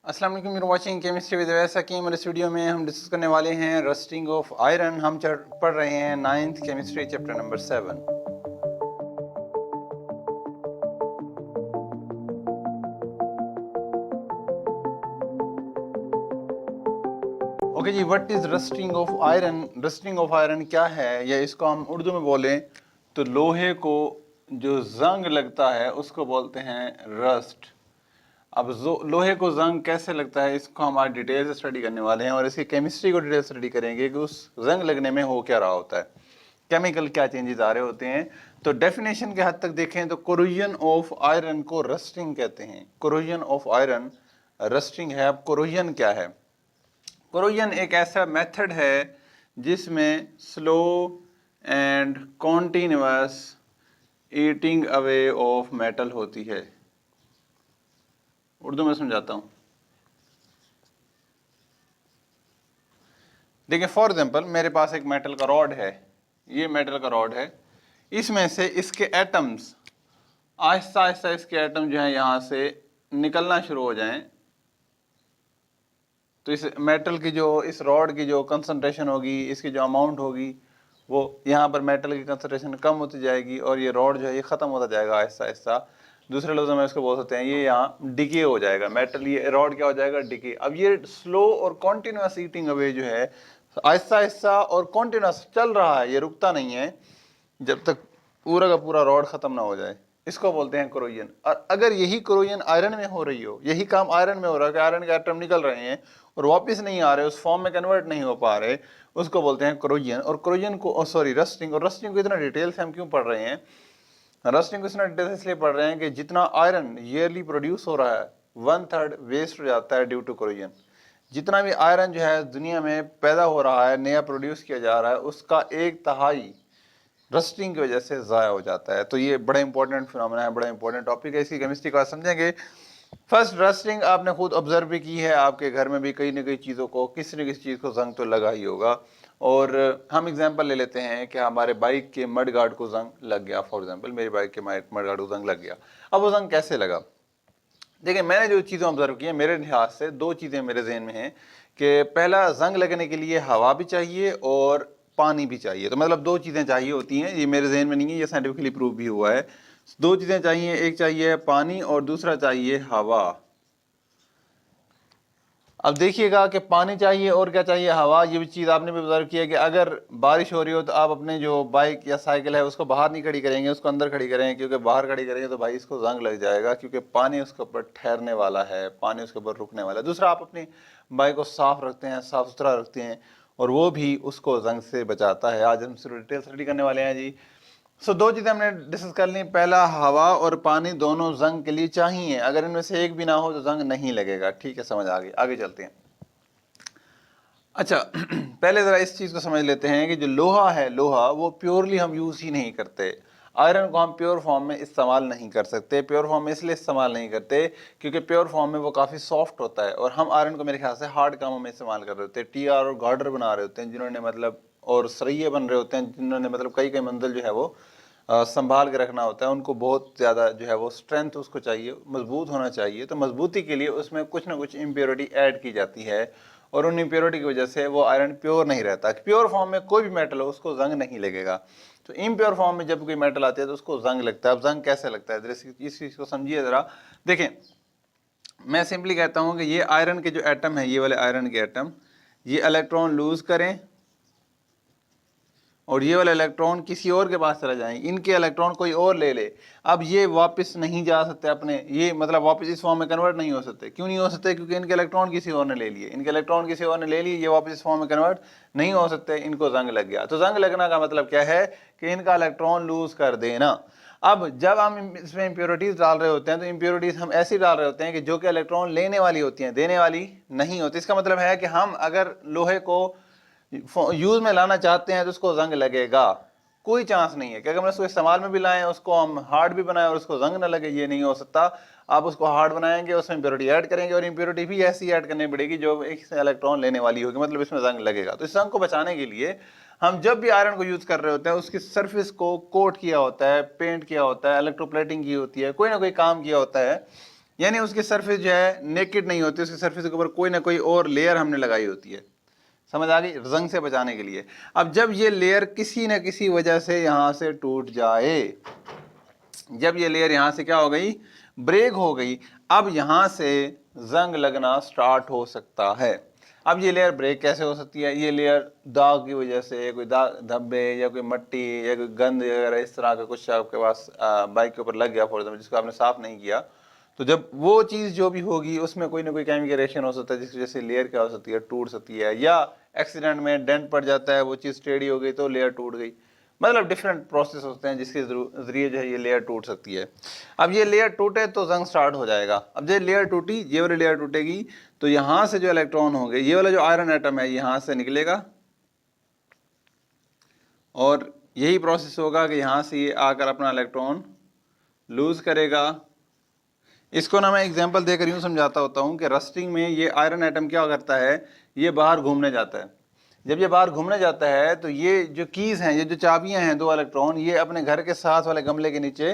अस्सलाम वालेकुम, you're watching chemistry with वैस हकीम और इस वीडियो में हम डिस्कस करने वाले हैं रस्टिंग ऑफ आयरन। हम पढ़ रहे हैं 9th chemistry chapter number 7। Okay जी, what is rusting of iron? Rusting of iron क्या है, या इसको हम उर्दू में बोलें तो लोहे को जो जंग लगता है उसको बोलते हैं रस्ट। अब लोहे को जंग कैसे लगता है इसको हम आज डिटेल से स्टडी करने वाले हैं और इसकी केमिस्ट्री को डिटेल स्टडी करेंगे कि उस जंग लगने में हो क्या रहा होता है, केमिकल क्या चेंजेस आ रहे होते हैं। तो डेफिनेशन के हद तक देखें तो कोरोजन ऑफ आयरन को रस्टिंग कहते हैं। कोरोजन ऑफ आयरन रस्टिंग है। अब कोरोजन क्या है? कोरोजन एक ऐसा मेथड है जिसमें slow and continuous eating away of metal होती है। उर्दू में समझाता हूँ। देखिए, फॉर एग्जांपल मेरे पास एक मेटल का रॉड है, ये मेटल का रॉड है, इसमें से इसके एटम्स आहिस्ता आहिस्ता इसके एटम जो है यहाँ से निकलना शुरू हो जाएं, तो इस मेटल की जो इस रॉड की जो कंसंट्रेशन होगी, इसकी जो अमाउंट होगी, वो यहाँ पर मेटल की कंसंट्रेशन कम होती जाएगी और ये रॉड जो है ये ख़त्म होता जाएगा आहिस्ता आहिस्ता। दूसरे लफ्ज़ों में इसको बोल सकते हैं ये यहाँ डिके हो जाएगा मेटल, ये रॉड क्या हो जाएगा, डिके। अब ये स्लो और कॉन्टिन्यूस ईटिंग अवे जो है आहिस्ता आहिस्ता और कॉन्टिन्यूस चल रहा है, ये रुकता नहीं है जब तक पूरा का पूरा रॉड ख़त्म ना हो जाए, इसको बोलते हैं कोरोजन। और अगर यही कोरोजन आयरन में हो रही हो, यही काम आयरन में हो रहा है कि आयरन के एटम निकल रहे हैं और वापस नहीं आ रहे, उस फॉर्म में कन्वर्ट नहीं हो पा रहे, उसको बोलते हैं कोरोजन। और कोरोजन को रस्टिंग। और रस्टिंग को इतना डिटेल से हम क्यों पढ़ रहे हैं? रस्टिंग को इतना डिटेल से इसलिए पढ़ रहे हैं कि जितना आयरन ईयरली प्रोड्यूस हो रहा है 1/3 वेस्ट हो जाता है ड्यू टू कोरोजन। जितना भी आयरन जो है दुनिया में पैदा हो रहा है, नया प्रोड्यूस किया जा रहा है, उसका 1/3 रस्टिंग की वजह से ज़ाया हो जाता है। तो ये बड़ा इंपॉर्टेंट फिनोमेना है, बड़ा इंपॉर्टेंट टॉपिक है, इसकी केमिस्ट्री का समझेंगे। फर्स्ट, रस्टिंग आपने खुद ऑब्जर्व भी की है, आपके घर में भी कई न कई चीज़ों को किसी न किसी चीज़ को जंग तो लगा ही होगा। और हम एग्जांपल ले लेते हैं कि हमारे बाइक के मड गार्ड को जंग लग गया। फॉर एग्जांपल मेरी बाइक के मड गार्ड को जंग लग गया। अब वो जंग कैसे लगा? देखिए, मैंने जो चीज़ें ऑब्जर्व की हैं, मेरे लिहाज से दो चीज़ें मेरे जहन में हैं कि पहला, जंग लगने के लिए हवा भी चाहिए और पानी भी चाहिए। तो मतलब दो चीज़ें चाहिए होती हैं, ये मेरे जहन में नहीं है, ये साइंटिफिकली प्रूव भी हुआ है। दो चीज़ें चाहिए, एक चाहिए पानी और दूसरा चाहिए हवा। अब देखिएगा कि पानी चाहिए और क्या चाहिए, हवा। ये भी चीज़ आपने भी ऑब्जर्व किया कि अगर बारिश हो रही हो तो आप अपने जो बाइक या साइकिल है उसको बाहर नहीं खड़ी करेंगे, उसको अंदर खड़ी करेंगे, क्योंकि बाहर खड़ी करेंगे तो भाई इसको जंग लग जाएगा, क्योंकि पानी उसके ऊपर ठहरने वाला है, पानी उसके ऊपर रुकने वाला है। दूसरा, आप अपनी बाइक को साफ रखते हैं, साफ सुथरा रखते हैं, और वो भी उसको जंग से बचाता है। आज हम सिर्फ डिटेल स्टडी करने वाले हैं जी। दो चीज़ें हमने डिस्कस कर ली। पहला, हवा और पानी दोनों जंग के लिए चाहिए, अगर इनमें से एक भी ना हो तो जंग नहीं लगेगा। ठीक है, समझ आ गई, आगे चलते हैं। अच्छा पहले ज़रा इस चीज़ को समझ लेते हैं कि जो लोहा है, लोहा वो प्योरली हम यूज़ ही नहीं करते। आयरन को हम प्योर फॉर्म में इस्तेमाल नहीं कर सकते। प्योर फॉर्म में इसलिए इस्तेमाल नहीं करते क्योंकि प्योर फॉर्म में वो काफ़ी सॉफ्ट होता है, और हम आयरन को मेरे ख्याल से हार्ड कामों में इस्तेमाल कर रहे होते हैं। टीआर और गार्डर बना रहे होते हैं जिन्होंने मतलब, और सरिये बन रहे होते हैं जिन्होंने मतलब कई कई मंजिल जो है वो संभाल के रखना होता है। उनको बहुत ज़्यादा जो है वो स्ट्रेंथ उसको चाहिए, मजबूत होना चाहिए। तो मजबूती के लिए उसमें कुछ ना कुछ इम्प्योरिटी ऐड की जाती है, और उन इम्प्योरिटी की वजह से वो आयरन प्योर नहीं रहता। प्योर फॉर्म में कोई भी मेटल हो उसको जंग नहीं लगेगा। तो इम्प्योर फॉर्म में जब कोई मेटल आती है तो उसको जंग लगता है। अब जंग कैसे लगता है, इस चीज़ को समझिए ज़रा। देखें, मैं सिंपली कहता हूँ कि ये आयरन के जो एटम है, ये वाले आयरन के एटम, ये इलेक्ट्रॉन लूज करें और ये वाला इलेक्ट्रॉन किसी और के पास चला जाए, इनके इलेक्ट्रॉन कोई और ले ले। अब ये वापस नहीं जा सकते अपने, ये मतलब वापस इस फॉर्म में कन्वर्ट नहीं हो सकते। क्यों नहीं हो सकते? क्योंकि इनके इलेक्ट्रॉन किसी और ने ले लिए, इनके इलेक्ट्रॉन किसी और ने ले लिए, ये वापस इस फॉर्म में कन्वर्ट नहीं हो सकते, इनको जंग लग गया। तो जंग लगना का मतलब क्या है कि इनका इलेक्ट्रॉन लूज कर देना। अब जब हम इसमें इम्प्योरिटीज डाल रहे होते हैं तो इम्प्योरिटीज हम ऐसी डाल रहे होते हैं कि जो कि इलेक्ट्रॉन लेने वाली होती हैं, देने वाली नहीं होती। इसका मतलब है कि हम अगर लोहे को यूज में लाना चाहते हैं तो उसको जंग लगेगा। कोई चांस नहीं है कि अगर हम उसको इस्तेमाल में भी लाएं, उसको हम हार्ड भी बनाएं और उसको जंग ना लगे, ये नहीं हो सकता। आप उसको हार्ड बनाएंगे, उसमें इम्प्योरिटी ऐड करेंगे, और इम्प्योरिटी भी ऐसी ऐड करनी पड़ेगी जो एक इलेक्ट्रॉन लेने वाली होगी, मतलब इसमें जंग लगेगा। तो इस जंग को बचाने के लिए हम जब भी आयरन को यूज कर रहे होते हैं उसकी सरफेस को कोट किया होता है, पेंट किया होता है, इलेक्ट्रोप्लेटिंग की होती है, कोई ना कोई काम किया होता है यानी उसकी सरफेस जो है नेकेड नहीं होती, उसकी सरफेस के ऊपर कोई ना कोई और लेयर हमने लगाई होती है। समझ आ गई, जंग से बचाने के लिए। अब जब ये लेयर किसी न किसी वजह से यहां से टूट जाए, जब ये लेयर यहां से क्या हो गई, ब्रेक हो गई, अब यहां से जंग लगना स्टार्ट हो सकता है। अब ये लेयर ब्रेक कैसे हो सकती है, ये लेयर दाग की वजह से, कोई दाग धब्बे या कोई मट्टी या कोई गंद वगैरह इस तरह का कुछ आपके पास बाइक के ऊपर लग गया फॉर एग्जाम्पल, जिसको आपने साफ नहीं किया, तो जब वो चीज़ जो भी होगी उसमें कोई ना कोई केमिकल रिएक्शन हो सकता है, जिसकी वजह से लेयर क्या हो सकती है, टूट सकती है, या एक्सीडेंट में डेंट पड़ जाता है, वो चीज़ टेढ़ी हो गई तो लेयर टूट गई। मतलब डिफरेंट प्रोसेस होते हैं जिसके जरिए जो है ये लेयर टूट सकती है। अब ये लेयर टूटे तो जंग स्टार्ट हो जाएगा। अब जो लेयर टूटी, ये वाली लेयर टूटेगी, तो यहाँ से जो इलेक्ट्रॉन होंगे, ये वाला जो आयरन एटम है यहाँ से निकलेगा, और यही प्रोसेस होगा कि यहाँ से ये आकर अपना इलेक्ट्रॉन लूज करेगा। इसको ना मैं एग्जांपल देकर यूँ समझाता होता हूँ कि रस्टिंग में ये आयरन एटम क्या करता है, ये बाहर घूमने जाता है। जब ये बाहर घूमने जाता है तो ये जो कीज़ हैं, ये जो चाबियां हैं, दो इलेक्ट्रॉन, ये अपने घर के साथ वाले गमले के नीचे,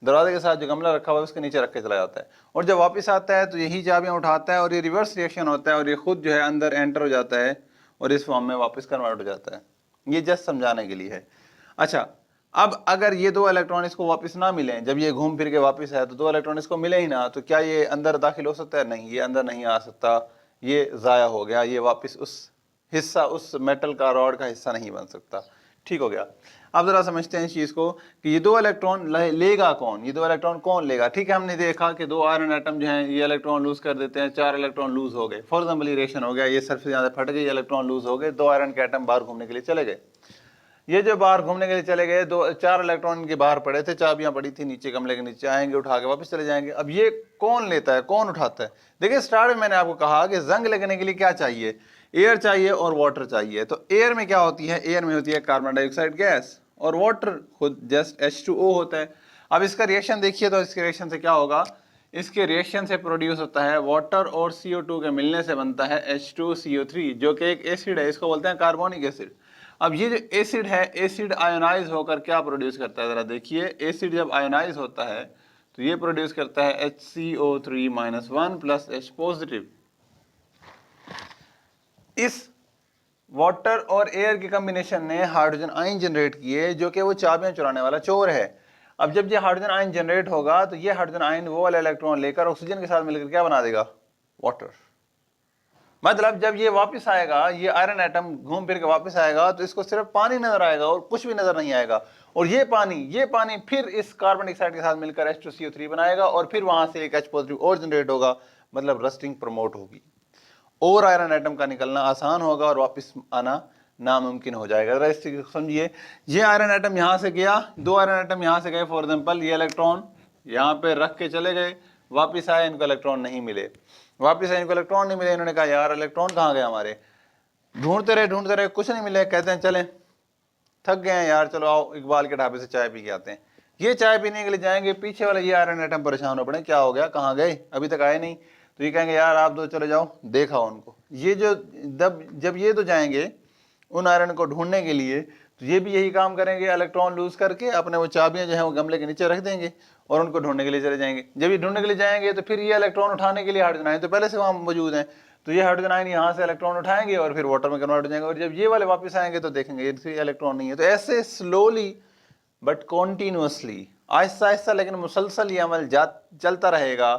दरवाजे के साथ जो गमला रखा हुआ है उसके नीचे रख के चला जाता है, और जब वापस आता है तो यही चाबियां उठाता है, और ये रिवर्स रिएक्शन होता है, और ये खुद जो है अंदर एंटर हो जाता है और इस फॉर्म में वापस कन्वर्ट हो जाता है। ये जस्ट समझाने के लिए है। अच्छा, अब अगर ये दो इलेक्ट्रॉन इसको वापस ना मिले, जब ये घूम फिर के वापस है तो दो इलेक्ट्रॉन इसको मिले ही ना, तो क्या ये अंदर दाखिल हो सकता है? नहीं, ये अंदर नहीं आ सकता, ये ज़ाया हो गया, ये वापस उस हिस्सा, उस मेटल का, रॉड का हिस्सा नहीं बन सकता। ठीक हो गया। अब जरा समझते हैं इस चीज़ को कि ये दो इलेक्ट्रॉन लेगा कौन, ये दो इलेक्ट्रॉन कौन लेगा। ठीक है, हमने देखा कि दो आयरन एटम जो हैं ये इलेक्ट्रॉन लूज कर देते हैं, 4 इलेक्ट्रॉन लूज हो गए, फॉर एग्जाम्पल रिएक्शन हो गया, ये सरफेस यहाँ से फट गई, इलेक्ट्रॉन लूज हो गए, दो आयरन के एटम बाहर घूमने के लिए चले गए। ये जो बाहर घूमने के लिए चले गए, 4 इलेक्ट्रॉन इनके बाहर पड़े थे, चाबियां पड़ी थी नीचे गमले के नीचे, आएंगे उठा के वापस चले जाएंगे। अब ये कौन लेता है, कौन उठाता है? देखिए, स्टार्ट में मैंने आपको कहा कि जंग लगने के लिए क्या चाहिए, एयर चाहिए और वाटर चाहिए। तो एयर में क्या होती है, एयर में होती है कार्बन डाइऑक्साइड गैस, और वाटर खुद जस्ट H2O होता है। अब इसका रिएक्शन देखिए, तो इसके रिएक्शन से क्या होगा, इसके रिएक्शन से प्रोड्यूस होता है वाटर और CO2 के मिलने से बनता है H2CO3, जो कि एक एसिड है, इसको बोलते हैं कार्बोनिक एसिड। अब ये जो एसिड है, एसिड आयोनाइज होकर क्या प्रोड्यूस करता है, जरा देखिए। एसिड जब आयोनाइज होता है तो ये प्रोड्यूस करता है HCO3-1 प्लस H पॉजिटिव। इस वाटर और एयर के कॉम्बिनेशन ने हाइड्रोजन आयन जनरेट किए, जो कि वो चाबियां चुराने वाला चोर है। अब जब ये हाइड्रोजन आयन जनरेट होगा तो ये हाइड्रोजन आयन वो वाला इलेक्ट्रॉन लेकर ऑक्सीजन के साथ मिलकर क्या बना देगा, वाटर। मतलब जब ये वापस आएगा, ये आयरन एटम घूम फिर के वापस आएगा, तो इसको सिर्फ पानी नजर आएगा और कुछ भी नजर नहीं आएगा, और ये पानी फिर इस कार्बन डाइऑक्साइड के साथ मिलकर H2CO3 बनाएगा, और फिर वहां से एक H पॉजिटिव और जनरेट होगा, मतलब रस्टिंग प्रमोट होगी, और आयरन एटम का निकलना आसान होगा और वापस आना नामुमकिन हो जाएगा। जरा इस चीज को समझिए। ये आयरन एटम यहां से गया, दो आयरन एटम यहां से गए, फॉर एग्जाम्पल ये इलेक्ट्रॉन यहाँ पे रख के चले गए, वापिस आए, इनको इलेक्ट्रॉन नहीं मिले, वापिस आए, इनको इलेक्ट्रॉन नहीं मिले, इन्होंने कहा यार इलेक्ट्रॉन कहाँ गए हमारे, ढूंढते रहे कुछ नहीं मिले, कहते हैं चलें थक गए हैं यार, चलो आओ इकबाल के ढाबे से चाय पी के आते हैं। ये चाय पीने के लिए जाएंगे, पीछे वाले ये आयरन एटम परेशान हो पड़े, क्या हो गया, कहाँ गए, अभी तक आए नहीं। तो ये कहेंगे यार आप दो चले जाओ, देखा उनको। ये जो जब ये तो जाएंगे उन आयरन को ढूंढने के लिए, तो ये भी यही काम करेंगे, इलेक्ट्रॉन लूज करके अपने वो चाबियां जो है वो गमले के नीचे रख देंगे और उनको ढूंढने के लिए चले जाएंगे। जब ये ढूंढने के लिए जाएंगे तो फिर ये इलेक्ट्रॉन उठाने के लिए हाइड्रोजन आयन तो पहले से वहां मौजूद हैं, तो ये हाइड्रोजन आयन यहाँ से इलेक्ट्रॉन उठाएंगे और फिर वाटर में कन्वर्ट हो जाएंगे, और जब ये वाले वापस आएंगे तो देखेंगे ये इलेक्ट्रॉन नहीं है। तो ऐसे slowly but continuously, Aahista Aahista लेकिन मुसलसल ये अमल चलता रहेगा।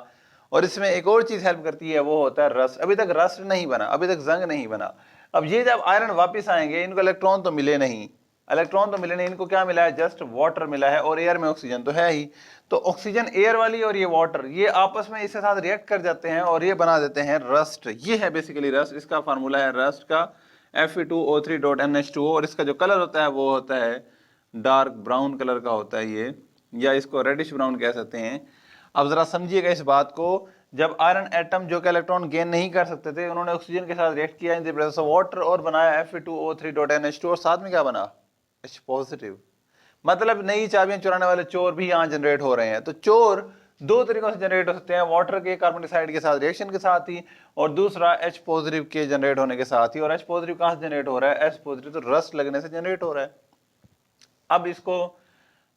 और इसमें एक और चीज हेल्प करती है, वो होता है रस्ट। अभी तक रस्ट नहीं बना, अभी तक जंग नहीं बना। अब ये जब आयरन वापस आएंगे, इनको इलेक्ट्रॉन तो मिले नहीं, इनको क्या मिला है, जस्ट वाटर मिला है, और एयर में ऑक्सीजन तो है ही। तो ऑक्सीजन एयर वाली और ये वाटर, ये आपस में इसके साथ रिएक्ट कर जाते हैं और ये बना देते हैं रस्ट। ये है बेसिकली रस्ट, इसका फार्मूला है रस्ट का Fe2O3.NH2O, और इसका जो कलर होता है वो होता है डार्क ब्राउन कलर का होता है ये, या इसको रेडिश ब्राउन कह सकते हैं। अब जरा समझिएगा इस बात को, जब आयरन एटम जो कि इलेक्ट्रॉन गेन नहीं कर सकते थे, उन्होंने ऑक्सीजन के साथ रिएक्ट किया in the presence of water और बनाया Fe2O3.NH2, और साथ में क्या बना, H पॉजिटिव। मतलब नई चाबियां चुराने वाले चोर भी यहाँ जनरेट हो रहे हैं। तो चोर दो तरीकों से जनरेट हो सकते हैं, वाटर के कार्बन डाइऑक्साइड के साथ रिएक्शन के साथ ही, और दूसरा H पॉजिटिव के जनरेट होने के साथ ही। और H पॉजिटिव कहाँ से जनरेट हो रहा है, H पॉजिटिव तो रस्ट लगने से जनरेट हो रहा है। अब इसको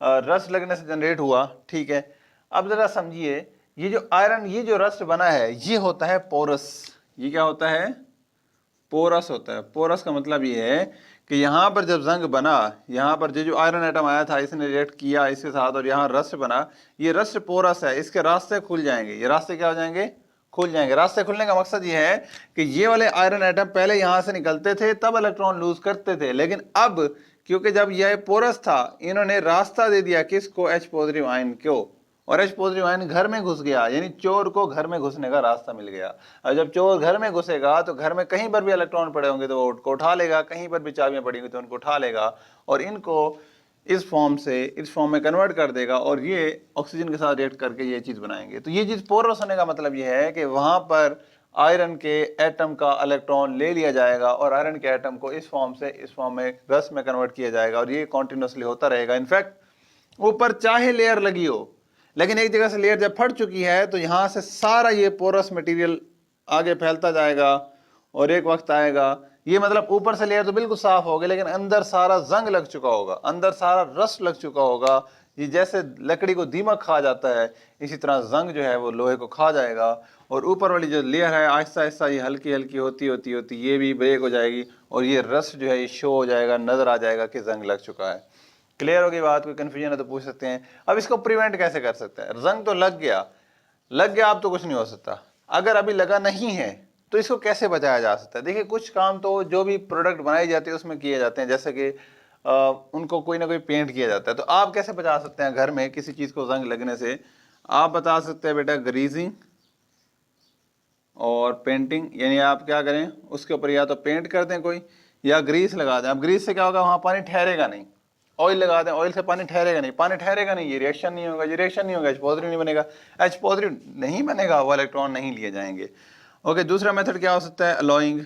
रस्ट लगने से जनरेट हुआ, ठीक है। अब जरा समझिए ये जो आयरन, ये जो रस्ट बना है ये होता है पोरस। ये क्या होता है? पोरस होता है। पोरस का मतलब ये है कि यहाँ पर जब जंग बना, यहाँ पर जो आयरन एटम आया था इसने रिएक्ट किया इसके साथ और यहाँ रस्ट बना, ये रस्ट पोरस है, इसके रास्ते खुल जाएंगे। ये रास्ते क्या हो जाएंगे? खुल जाएंगे। रास्ते खुलने का मकसद ये है कि ये वाले आयरन एटम पहले यहाँ से निकलते थे तब इलेक्ट्रॉन लूज करते थे, लेकिन अब क्योंकि जब यह पोरस था इन्होंने रास्ता दे दिया किसको? H पॉजिटिव आयन को, और H पॉजिटिव आयन घर में घुस गया, यानी चोर को घर में घुसने का रास्ता मिल गया। और जब चोर घर में घुसेगा तो घर में कहीं पर भी इलेक्ट्रॉन पड़े होंगे तो वो उनको उठा लेगा, कहीं पर भी चाबियां पड़ी होंगी तो उनको उठा लेगा और इनको इस फॉर्म में कन्वर्ट कर देगा और ये ऑक्सीजन के साथ रिएक्ट करके ये चीज बनाएंगे। तो ये चीज पोरस होने का मतलब ये है कि वहां पर आयरन के एटम का इलेक्ट्रॉन ले लिया जाएगा और आयरन के एटम को इस फॉर्म में रस में कन्वर्ट किया जाएगा और ये कॉन्टिन्यूसली होता रहेगा। इनफैक्ट ऊपर चाहे लेयर लगी हो, लेकिन एक जगह से लेयर जब फट चुकी है तो यहां से सारा ये पोरस मटेरियल आगे फैलता जाएगा और एक वक्त आएगा, ये मतलब ऊपर से लेयर तो बिल्कुल साफ होगी लेकिन अंदर सारा जंग लग चुका होगा, अंदर सारा रस्ट लग चुका होगा। ये जैसे लकड़ी को दीमक खा जाता है इसी तरह जंग जो है वो लोहे को खा जाएगा और ऊपर वाली जो लेयर है आहिस्ता आहिस्ता ये हल्की हल्की होती ये भी ब्रेक हो जाएगी और ये रस्ट जो है ये शो हो जाएगा, नजर आ जाएगा कि जंग लग चुका है। क्लियर होगी बात? कोई कंफ्यूजन है तो पूछ सकते हैं। अब इसको प्रिवेंट कैसे कर सकते हैं? जंग तो लग गया अब तो कुछ नहीं हो सकता। अगर अभी लगा नहीं है तो इसको कैसे बचाया जा सकता है? देखिए कुछ काम तो जो भी प्रोडक्ट बनाई जाती है उसमें किए जाते हैं, जैसे कि उनको कोई ना कोई पेंट किया जाता है। तो आप कैसे बचा सकते हैं घर में किसी चीज को जंग लगने से? आप बता सकते हैं बेटा ग्रीजिंग और पेंटिंग, यानी आप क्या करें उसके ऊपर या तो पेंट कर दें कोई या ग्रीस लगा दें। अब ग्रीस से क्या होगा? वहां पानी ठहरेगा नहीं। ऑयल लगा दें, ऑयल से पानी ठहरेगा नहीं, पानी ठहरेगा नहीं, ये रिएक्शन नहीं होगा, ये रिएक्शन नहीं होगा, H पॉजिटिव नहीं बनेगा, H पॉजिटिव नहीं बनेगा, वो इलेक्ट्रॉन नहीं लिए जाएंगे। ओके, दूसरा मेथड क्या हो सकता है? अलोइंग।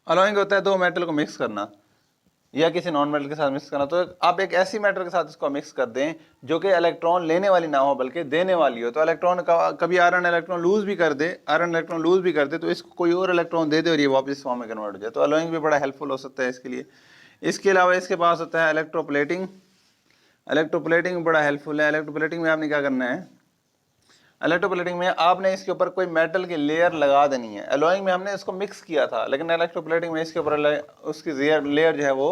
अलोइंग होता है दो मेटल को मिक्स करना या किसी नॉन मेटल के साथ मिक्स करना। तो आप एक ऐसी मेटल के साथ इसको मिक्स कर दें जो कि इलेक्ट्रॉन लेने वाली ना हो बल्कि देने वाली हो। तो इलेक्ट्रॉन का कभी आयरन इलेक्ट्रॉन लूज भी कर दे, तो इसको कोई और इलेक्ट्रॉन दे दे और ये वापस फॉर्म में कन्वर्ट हो जाए। तो अलोइंग भी बड़ा हेल्पफुल हो सकता है इसके लिए। इसके अलावा इसके पास होता है इलेक्ट्रोप्लेटिंग। इलेक्ट्रोप्लेटिंग बड़ा हेल्पफुल है। इलेक्ट्रोप्लेटिंग में आपने क्या करना है? इलेक्ट्रोप्लेटिंग में आपने इसके ऊपर कोई मेटल की लेयर लगा देनी है। एलोइंग में हमने इसको मिक्स किया था, लेकिन इलेक्ट्रोप्लेटिंग में इसके ऊपर उसकी लेयर जो है वो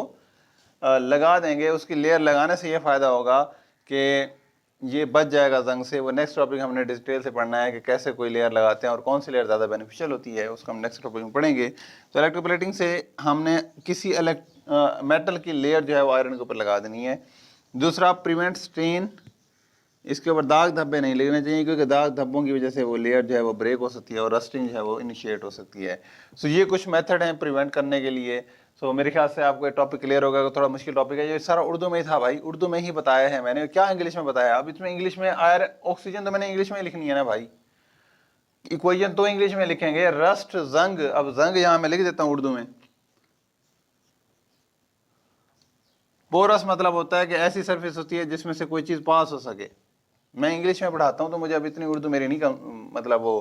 लगा देंगे। उसकी लेयर लगाने से ये फ़ायदा होगा कि ये बच जाएगा जंग से। वो नेक्स्ट टॉपिक हमने डिटेल से पढ़ना है कि कैसे कोई लेयर लगाते हैं और कौन सी लेयर ज़्यादा बेनिफिशियल होती है, उसको हम नेक्स्ट टॉपिक में पढ़ेंगे। तो इलेक्ट्रोप्लेटिंग से हमने किसी मेटल की लेयर जो है वो आयरन के ऊपर लगा देनी है। दूसरा, प्रिवेंट स्टेन। इसके ऊपर दाग धब्बे नहीं लगने चाहिए क्योंकि दाग धब्बों की वजह से वो लेयर जो है वो ब्रेक हो सकती है और रस्टिंग जो है वो इनिशिएट हो सकती है। सो ये कुछ मेथड हैं प्रिवेंट करने के लिए। सो मेरे ख्याल से आपको ये टॉपिक क्लियर होगा। थोड़ा मुश्किल टॉपिक है, ये सारा उर्दू में ही था भाई, उर्दू में ही बताया है मैंने, क्या इंग्लिश में बताया? अब इसमें इंग्लिश में ऑक्सीजन तो मैंने इंग्लिश में ही लिखनी है ना भाई, इक्वेशन तो इंग्लिश में लिखेंगे। रस्ट जंग, अब जंग यहाँ मैं लिख देता हूँ उर्दू में। पोरस मतलब होता है कि ऐसी सरफेस होती है जिसमें से कोई चीज पास हो सके। मैं इंग्लिश में पढ़ाता हूँ तो मुझे अब इतनी उर्दू मेरी नहीं मतलब वो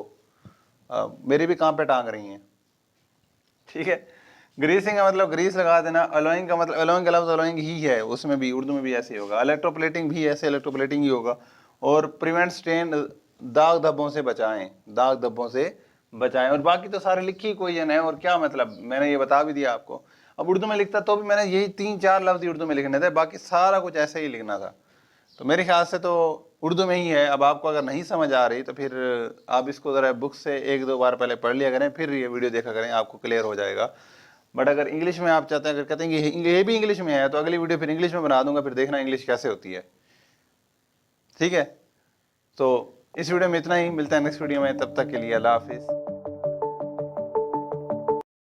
मेरी भी काम पे टांग रही हैं, ठीक है। ग्रीसिंग का मतलब ग्रीस लगा देना। अलोइंग का मतलब, अलोइंग का लफ्ज अलोइंग ही है, उसमें भी उर्दू में भी ऐसे ही होगा। इलेक्ट्रोप्लेटिंग भी ऐसे इलेक्ट्रोप्लेटिंग ही होगा। और प्रिवेंट स्टेन, दाग धब्बों से बचाएं, दाग धब्बों से बचाएं। और बाकी तो सारे लिखी कोई है और क्या मतलब, मैंने ये बता भी दिया आपको। अब उर्दू में लिखता तो भी मैंने यही 3-4 लफ्ज उर्दू में लिखने थे, बाकी सारा कुछ ऐसे ही लिखना था। तो मेरे ख्याल से तो उर्दू में ही है। अब आपको अगर नहीं समझ आ रही तो फिर आप इसको ज़रा बुक से 1-2 बार पहले पढ़ लिया करें, फिर ये वीडियो देखा करें, आपको क्लियर हो जाएगा। बट अगर इंग्लिश में आप चाहते हैं, अगर कहते हैं कि ये भी इंग्लिश में है, तो अगली वीडियो फिर इंग्लिश में बना दूंगा, फिर देखना इंग्लिश कैसे होती है, ठीक है। तो इस वीडियो में इतना ही, मिलता है नेक्स्ट वीडियो में, तब तक के लिए अल्लाह हाफिज़।